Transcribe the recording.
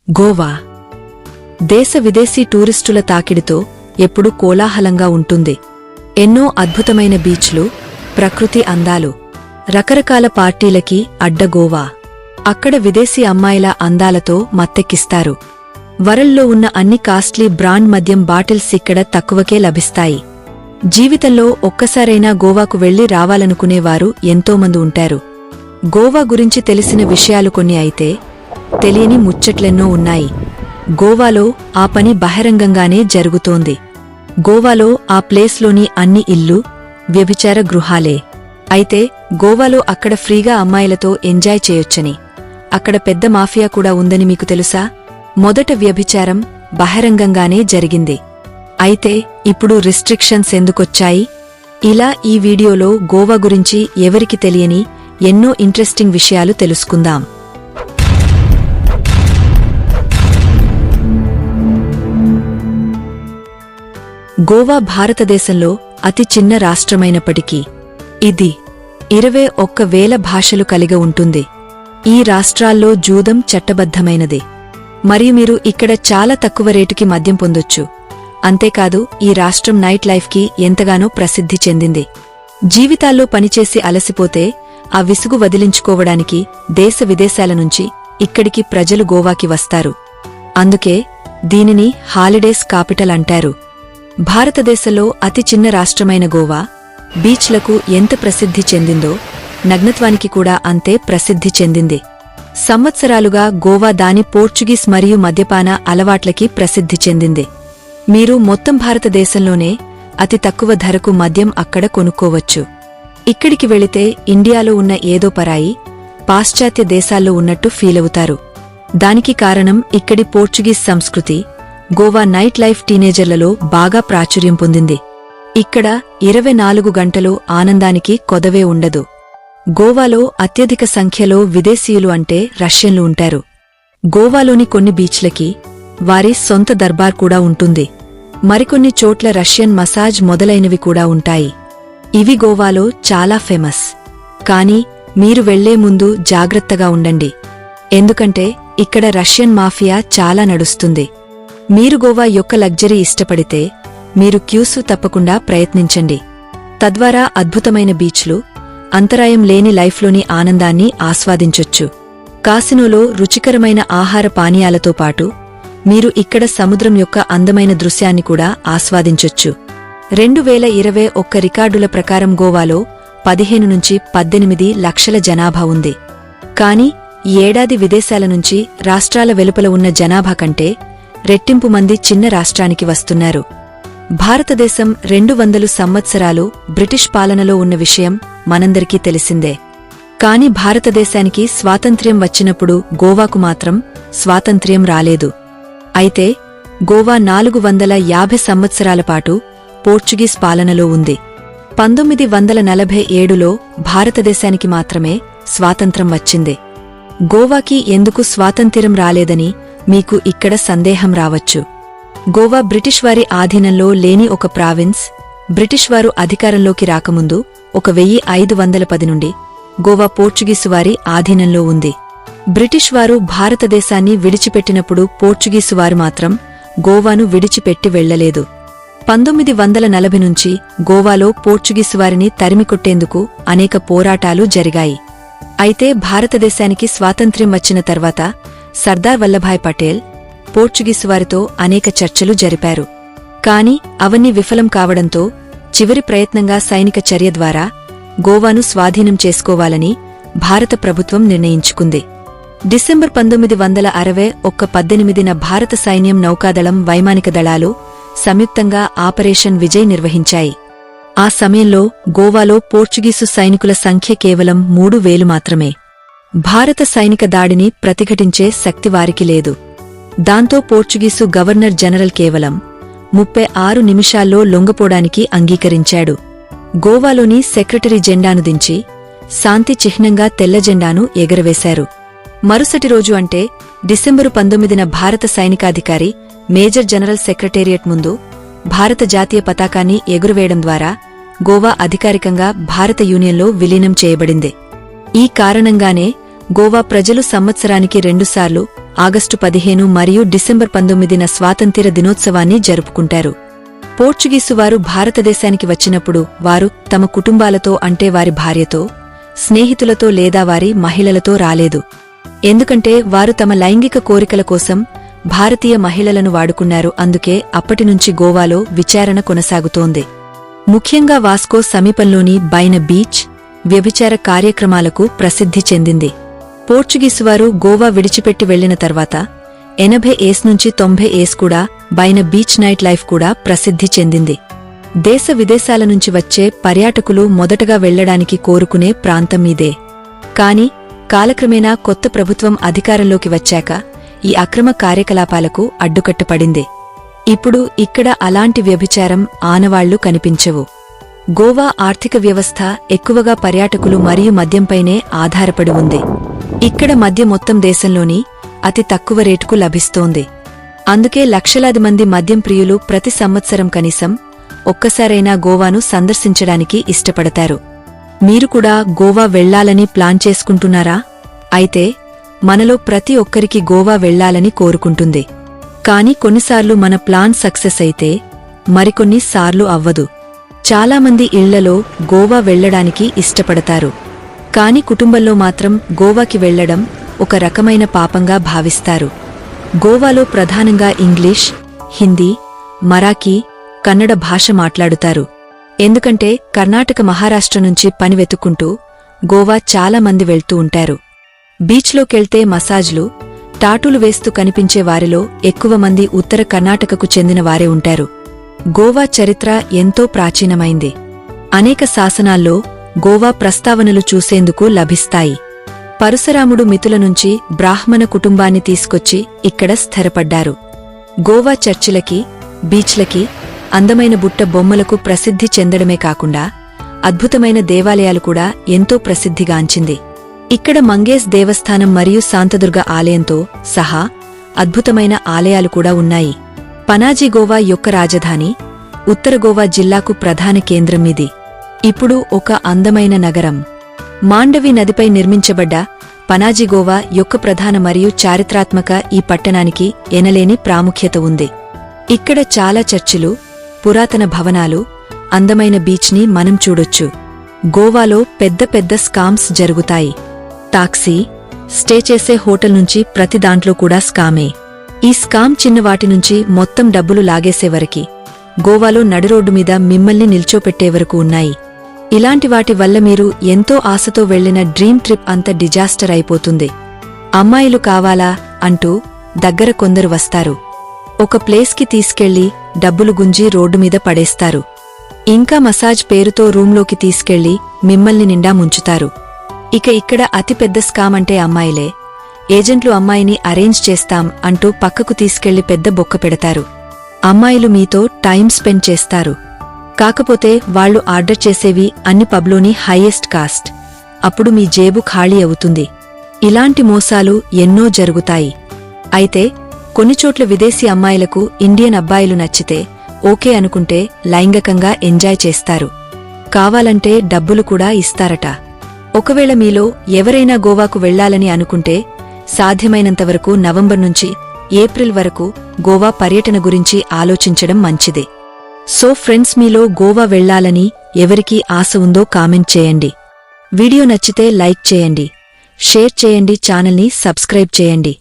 గోవా దేశ విదేశీ టూరిస్టుల తాకిడితో ఎప్పుడూ కోలాహలంగా ఉంటుంది. ఎన్నో అద్భుతమైన బీచ్లు, ప్రకృతి అందాలు, రకరకాల పార్టీలకి అడ్డ గోవా. అక్కడ విదేశీ అమ్మాయిల అందాలతో మత్తెక్కిస్తారు. వరల్డ్లో ఉన్న అన్ని కాస్ట్లీ బ్రాండ్ మద్యం బాటిల్స్ ఇక్కడ తక్కువకే లభిస్తాయి. జీవితంలో ఒక్కసారైనా గోవాకు వెళ్లి రావాలనుకునేవారు ఎంతోమంది ఉంటారు. గోవా గురించి తెలిసిన విషయాలు కొన్ని అయితే, తెలియని ముచ్చట్లెన్నో ఉన్నాయి. గోవాలో ఆ పని బహిరంగంగానే జరుగుతోంది. గోవాలో ఆ ప్లేస్లోని అన్ని ఇల్లు వ్యభిచార గృహాలే. అయితే గోవాలో అక్కడ ఫ్రీగా అమ్మాయిలతో ఎంజాయ్ చేయొచ్చని, అక్కడ పెద్ద మాఫియా కూడా ఉందని మీకు తెలుసా? మొదట వ్యభిచారం బహిరంగంగానే జరిగింది. అయితే ఇప్పుడు రిస్ట్రిక్షన్స్ ఎందుకొచ్చాయి? ఇలా ఈ వీడియోలో గోవా గురించి ఎవరికి తెలియని ఎన్నో ఇంట్రెస్టింగ్ విషయాలు తెలుసుకుందాం. గోవా భారతదేశంలో అతి చిన్న రాష్ట్రమైనప్పటికీ ఇది 21,000 భాషలు కలిగి ఉంటుంది. ఈ రాష్ట్రాల్లో జూదం చట్టబద్ధమైనది. మరియు మీరు ఇక్కడ చాలా తక్కువ రేటుకి మద్యం పొందొచ్చు. అంతేకాదు ఈ రాష్ట్రం నైట్ లైఫ్కి ఎంతగానో ప్రసిద్ధి చెందింది. జీవితాల్లో పనిచేసి అలసిపోతే ఆ విసుగు వదిలించుకోవడానికి దేశ విదేశాల నుంచి ఇక్కడికి ప్రజలు గోవాకి వస్తారు. అందుకే దీనిని హాలిడేస్ కాపిటల్ అంటారు. భారతదేశంలో అతి చిన్న రాష్ట్రమైన గోవా బీచ్లకు ఎంత ప్రసిద్ధి చెందిందో నగ్నత్వానికి కూడా అంతే ప్రసిద్ధి చెందింది. సంవత్సరాలుగా గోవా దాని పోర్చుగీస్ మరియు మద్యపాన అలవాట్లకి ప్రసిద్ధి చెందింది. మీరు మొత్తం భారతదేశంలోనే అతి తక్కువ ధరకు మద్యం అక్కడ కొనుక్కోవచ్చు. ఇక్కడికి వెళితే ఇండియాలో ఉన్న ఏదో పరాయి పాశ్చాత్య దేశాల్లో ఉన్నట్టు ఫీలవుతారు. దానికి కారణం ఇక్కడి పోర్చుగీస్ సంస్కృతి. గోవా నైట్ లైఫ్ టీనేజర్లలో బాగా ప్రాచుర్యం పొందింది. ఇక్కడ 24 గంటలు ఆనందానికి కొదవే ఉండదు. గోవాలో అత్యధిక సంఖ్యలో విదేశీయులు అంటే రష్యన్లు ఉంటారు. గోవాలోని కొన్ని బీచ్లకి వారి సొంత దర్బార్ కూడా ఉంటుంది. మరికొన్ని చోట్ల రష్యన్ మసాజ్ మొదలైనవి కూడా ఉంటాయి. ఇవి గోవాలో చాలా ఫేమస్. కానీ మీరు వెళ్లే ముందు జాగ్రత్తగా ఉండండి. ఎందుకంటే ఇక్కడ రష్యన్ మాఫియా చాలా నడుస్తుంది. మీరు గోవా యొక్క లగ్జరీ ఇష్టపడితే మీరు క్యూసు తప్పకుండా ప్రయత్నించండి. తద్వారా అద్భుతమైన బీచ్లు, అంతరాయం లేని లైఫ్లోని ఆనందాన్ని ఆస్వాదించొచ్చు. కాసినోలో రుచికరమైన ఆహార పానీయాలతో పాటు మీరు ఇక్కడ సముద్రం యొక్క అందమైన దృశ్యాన్ని కూడా ఆస్వాదించొచ్చు. 2021 రికార్డుల ప్రకారం గోవాలో 15 నుంచి 18 లక్షల జనాభా ఉంది. కాని ఈ ఏడాది విదేశాల నుంచి రాష్ట్రాల వెలుపల ఉన్న జనాభా కంటే రెట్టింపు మంది చిన్న రాష్ట్రానికి వస్తున్నారు. భారతదేశం 200 సంవత్సరాలు బ్రిటిష్ పాలనలో ఉన్న విషయం మనందరికీ తెలిసిందే. కాని భారతదేశానికి స్వాతంత్ర్యం వచ్చినప్పుడు గోవాకు మాత్రం స్వాతంత్ర్యం రాలేదు. అయితే గోవా 450 సంవత్సరాల పాటు పోర్చుగీస్ పాలనలో ఉంది. 1947లో భారతదేశానికి మాత్రమే స్వాతంత్ర్యం వచ్చింది. గోవాకి ఎందుకు స్వాతంత్ర్యం రాలేదని మీకు ఇక్కడ సందేహం రావచ్చు. గోవా బ్రిటిష్ వారి ఆధీనంలో లేని ఒక ప్రావిన్స్. బ్రిటిష్ వారు అధికారంలోకి రాకముందు 1510 నుండి గోవా పోర్చుగీసు వారి ఆధీనంలో ఉంది. బ్రిటిష్ వారు భారతదేశాన్ని విడిచిపెట్టినప్పుడు పోర్చుగీసు వారు మాత్రం గోవాను విడిచిపెట్టి వెళ్లలేదు. 1940 నుంచి గోవాలో పోర్చుగీసు వారిని తరిమికొట్టేందుకు అనేక పోరాటాలు జరిగాయి. అయితే భారతదేశానికి స్వాతంత్ర్యం వచ్చిన తర్వాత సర్దార్ వల్లభాయ్ పటేల్ పోర్చుగీసు వారితో అనేక చర్చలు జరిపారు. కాని అవన్నీ విఫలం కావడంతో చివరి ప్రయత్నంగా సైనిక చర్య ద్వారా గోవాను స్వాధీనం చేసుకోవాలని భారత ప్రభుత్వం నిర్ణయించుకుంది. డిసెంబర్ 1961 భారత సైన్యం, నౌకాదళం, వైమానిక దళాలు సంయుక్తంగా ఆపరేషన్ విజయ్ నిర్వహించాయి. ఆ సమయంలో గోవాలో పోర్చుగీసు సైనికుల సంఖ్య కేవలం 3,000 మాత్రమే. భారత సైనిక దాడిని ప్రతిఘటించే శక్తి వారికి లేదు. దాంతో పోర్చుగీసు గవర్నర్ జనరల్ కేవలం 36 నిమిషాల్లో లొంగపోడానికి అంగీకరించాడు. గోవాలోని సెక్రటరీ జెండాను దించి శాంతి చిహ్నంగా తెల్ల జెండాను ఎగరవేశారు. మరుసటి రోజు అంటే డిసెంబరు 19న భారత సైనికాధికారి మేజర్ జనరల్ సెక్రటేరియట్ ముందు భారత జాతీయ పతాకాన్ని ఎగురవేయడం ద్వారా గోవా అధికారికంగా భారత యూనియన్లో విలీనం చేయబడింది. ఈ కారణంగానే గోవా ప్రజలు సంవత్సరానికి రెండుసార్లు ఆగస్టు 15 మరియు డిసెంబర్ 19న స్వాతంత్ర్య దినోత్సవాన్ని జరుపుకుంటారు. పోర్చుగీసువారు భారతదేశానికి వచ్చినప్పుడు వారు తమ కుటుంబాలతో అంటే వారి భార్యతో, స్నేహితులతో లేదా వారి మహిళలతో రాలేదు. ఎందుకంటే వారు తమ లైంగిక కోరికల కోసం భారతీయ మహిళలను వాడుకున్నారు. అందుకే అప్పటినుంచి గోవాలో విచారణ కొనసాగుతోంది. ముఖ్యంగా వాస్కో సమీపంలోని బైన బీచ్ వ్యభిచార కార్యక్రమాలకు ప్రసిద్ధి చెందింది. పోర్చుగీసువారు గోవా విడిచిపెట్టి వెళ్లిన తర్వాత 80 ఏస్ నుంచి 90 ఏస్ కూడా బైన బీచ్ నైట్ లైఫ్ కూడా ప్రసిద్ధి చెందింది. దేశ విదేశాల నుంచి వచ్చే పర్యాటకులు మొదటగా వెళ్లడానికి కోరుకునే ప్రాంతం ఇదే. కాని కాలక్రమేణా కొత్త ప్రభుత్వం అధికారంలోకి వచ్చాక ఈ అక్రమ కార్యకలాపాలకు అడ్డుకట్టపడింది. ఇప్పుడు ఇక్కడ అలాంటి వ్యభిచారం ఆనవాళ్లు కనిపించవు. గోవా ఆర్థిక వ్యవస్థ ఎక్కువగా పర్యాటకులు మరియు మద్యంపైనే ఆధారపడి ఉంది. ఇక్కడ మద్యం మొత్తం దేశంలోని అతి తక్కువ రేటుకు లభిస్తోంది. అందుకే లక్షలాది మంది మద్యం ప్రియులు ప్రతి సంవత్సరం కనీసం ఒక్కసారైనా గోవాను సందర్శించడానికి ఇష్టపడతారు. మీరు కూడా గోవా వెళ్లాలని ప్లాన్ చేసుకుంటున్నారా? అయితే మనలో ప్రతి ఒక్కరికి గోవా వెళ్లాలని కోరుకుంటుంది. కాని కొన్నిసార్లు మన ప్లాన్ సక్సెస్ అయితే మరికొన్ని సార్లు అవ్వదు. చాలామంది ఇళ్లలో గోవా వెళ్లడానికి ఇష్టపడతారు. కాని కుటుంబంలో మాత్రం గోవాకి వెళ్లడం ఒక రకమైన పాపంగా భావిస్తారు. గోవాలో ప్రధానంగా ఇంగ్లీష్, హిందీ, మరాఠీ, కన్నడ భాష మాట్లాడుతారు. ఎందుకంటే కర్ణాటక, మహారాష్ట్ర నుంచి పని వెతుక్కుంటూ గోవా చాలా మంది వెళ్తూ ఉంటారు. బీచ్లోకెళ్తే మసాజ్లు, టాటూలు వేస్తూ కనిపించే వారిలో ఎక్కువ మంది ఉత్తర కర్ణాటకకు చెందిన వారే ఉంటారు. గోవా చరిత్ర ఎంతో ప్రాచీనమైంది. అనేక శాసనాల్లో గోవా ప్రస్తావనలు చూసేందుకు లభిస్తాయి. పరశురాముడు మితుల నుంచి బ్రాహ్మణ కుటుంబాన్ని తీసుకొచ్చి ఇక్కడ స్థిరపడ్డారు. గోవా చర్చిలకి, బీచ్లకి, అందమైన బుట్ట బొమ్మలకు ప్రసిద్ధి చెందడమే కాకుండా అద్భుతమైన దేవాలయాలు కూడా ఎంతో ప్రసిద్ధిగాంచింది. ఇక్కడ మంగేస్ దేవస్థానం మరియు శాంతదుర్గ ఆలయంతో సహా అద్భుతమైన ఆలయాలు కూడా ఉన్నాయి. పనాజీ గోవా యొక్క రాజధాని, ఉత్తర గోవా జిల్లాకు ప్రధాన కేంద్రం ఇది. ఇప్పుడు ఒక అందమైన నగరం. మాండవి నదిపై నిర్మించబడ్డ పనాజీ గోవా యొక్క ప్రధాన మరియు చారిత్రాత్మక ఈ పట్టణానికి ఎనలేని ప్రాముఖ్యత ఉంది. ఇక్కడ చాలా చర్చిలు, పురాతన భవనాలు, అందమైన బీచ్ని మనం చూడొచ్చు. గోవాలో పెద్ద పెద్ద స్కామ్స్ జరుగుతాయి. టాక్సీ, స్టే చేసే హోటల్ నుంచి ప్రతి దాంట్లో కూడా స్కామే. ఈ స్కామ్ చిన్నవాటి నుంచి మొత్తం డబ్బులు లాగేసేవరకి, గోవాలో నడిరోడ్డు మీద మిమ్మల్ని నిల్చోపెట్టే వరకు ఉన్నాయి. ఇలాంటి వాటి వల్ల మీరు ఎంతో ఆశతో వెళ్లిన డ్రీమ్ ట్రిప్ అంత డిజాస్టర్ అయిపోతుంది. అమ్మాయిలు కావాలా అంటూ దగ్గర కొందరు వస్తారు. ఒక ప్లేస్కి తీసుకెళ్లి డబ్బులు గుంజి రోడ్డు మీద పడేస్తారు. ఇంకా మసాజ్ పేరుతో రూంలోకి తీసుకెళ్లి మిమ్మల్ని నిండా ముంచుతారు. ఇక ఇక్కడ అతిపెద్ద స్కామ్ అంటే అమ్మాయిలే. ఏజెంట్లు అమ్మాయిని అరేంజ్ చేస్తాం అంటూ పక్కకు తీసుకెళ్లి పెద్ద బొక్క పెడతారు. అమ్మాయిలు మీతో టైం స్పెండ్ చేస్తారు. కాకపోతే వాళ్లు ఆర్డర్ చేసేవి అన్ని పబ్లోని హైయెస్ట్ కాస్ట్. అప్పుడు మీ జేబు ఖాళీ అవుతుంది. ఇలాంటి మోసాలు ఎన్నో జరుగుతాయి. అయితే కొన్నిచోట్ల విదేశీ అమ్మాయిలకు ఇండియన్ అబ్బాయిలు నచ్చితే ఓకే అనుకుంటే లైంగికంగా ఎంజాయ్ చేస్తారు. కావాలంటే డబ్బులు కూడా ఇస్తారట. ఒకవేళ మీలో ఎవరైనా గోవాకు వెళ్లాలని అనుకుంటే సాధ్యమైనంతవరకు నవంబర్ నుంచి ఏప్రిల్ వరకు గోవా పర్యటన గురించి ఆలోచించడం మంచిది. సో ఫ్రెండ్స్, మీలో గోవా వెళ్లాలని ఎవరికి ఆశ ఉందో కామెంట్ చేయండి. వీడియో నచ్చితే లైక్ చేయండి, షేర్ చేయండి, ఛానల్ని సబ్స్క్రైబ్ చేయండి.